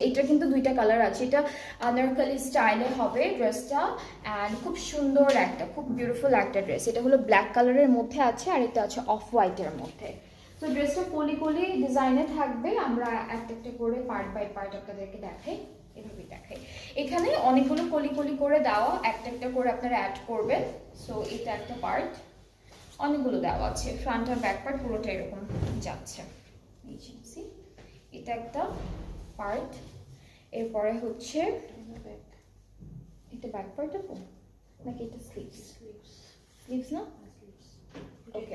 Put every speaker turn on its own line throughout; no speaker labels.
এটা কিন্তু দুইটা কালার আছে, এটা আনারকলি স্টাইলে হবে ড্রেসটা, অ্যান্ড খুব সুন্দর একটা, খুব বিউটিফুল একটা ড্রেস। এটা হলো ব্ল্যাক কালারের মধ্যে আছে, আর এটা আছে অফ হোয়াইটের মধ্যে। তো ড্রেসটা কলি কলি ডিজাইনে থাকবে। আমরা একটা একটা করে পার্ট বাই পার্ট আপনাদেরকে দেখাই, এভাবে দেখাই। এখানে অনেকগুলো কলি কলি করে দেওয়া, একটা একটা করে আপনারা অ্যাড করবেন। সো এটা একটা পার্ট, অনেকগুলো দেওয়া আছে, ফ্রন্ট আর ব্যাক পার্ট পুরোটা এরকম যাচ্ছে। এটা একটা পার্ট। এরপরে হচ্ছে এটা ব্যাক পার্ট আপু নাকি এটা স্লিভস? স্লিভস না, ওকে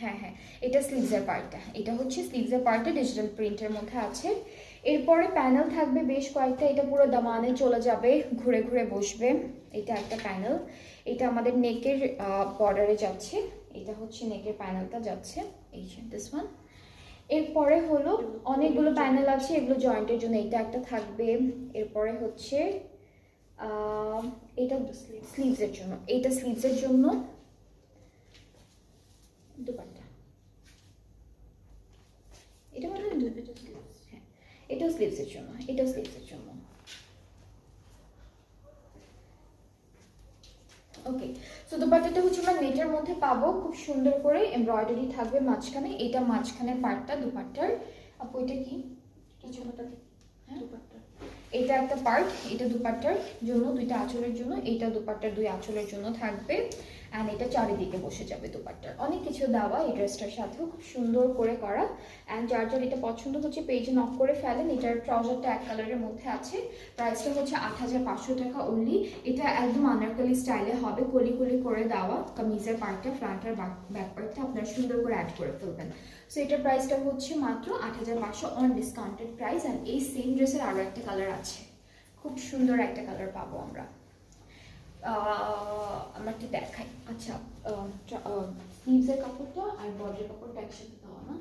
হ্যাঁ হ্যাঁ, এটা স্লিভসের পার্টটা। এটা হচ্ছে স্লিভসের পার্টটা ডিজিটাল প্রিন্টের মধ্যে আছে। এরপরে প্যানেল থাকবে বেশ কয়েকটা, এটা পুরো দামানে চলে যাবে, ঘুরে ঘুরে বসবে। এটা একটা প্যানেল, এটা আমাদের নেকের বর্ডারে যাচ্ছে, এটা হচ্ছে নেকের প্যানেলটা যাচ্ছে, এই যে দিস ওয়ান। এরপরে হলো অনেকগুলো প্যানেল আছে, এগুলো জয়েন্টের জন্য, এটা একটা থাকবে। এরপরে হচ্ছে এটা স্লিভসের জন্য, এটা স্লিভসের জন্য দুপাট্টা, এটা মানে হ্যাঁ, এটাও স্লিভসের জন্য, এটাও স্লিভসের জন্য। ওকে, সো দুপাট্টাটা হচ্ছে আমরা নেটের মধ্যে পাবো, খুব সুন্দর করে এমব্রয়ডারি থাকবে মাঝখানে, এটা মাঝখানের পার্টটা দুপাট্টার। আপু এটা কি কিছু হ্যাঁ দুপাট্টা, এটা একটা পার্ট, এটা দুপাট্টার জন্য, দুইটা আঁচলের জন্য, এটা দুপাট্টার দুই আঁচলের জন্য থাকবে, অ্যান্ড এটা চারিদিকে বসে যাবে দুপাট্টার। অনেক কিছু দেওয়া এই ড্রেসটার সাথেও, খুব সুন্দর করে করা। অ্যান্ড যার যার এটা পছন্দ হচ্ছে পেজে নক করে ফেলেন। এটার ট্রাউজারটা এক কালারের মধ্যে আছে, প্রাইসটা হচ্ছে ৮৫০০ টাকা অনলি। এটা একদম আনারকলি স্টাইলে হবে, কলি কলি করে দেওয়া, কামিজের পার্টটা ফ্রন্ট আর ব্যাক পার্টটা আপনারা সুন্দর করে অ্যাড করে ফেলবেন। সো এটার প্রাইসটা হচ্ছে মাত্র ৮৫০০ অন ডিসকাউন্টেড প্রাইস। অ্যান্ড এই সেম ড্রেসের আরও একটা কালার আছে, খুব সুন্দর একটা কালার পাবো আমরা। আমরা একটু দেখাই। আচ্ছা, স্লিভসের কাপড়টা আর বডির কাপড়টা একসাথে দেওয়া না?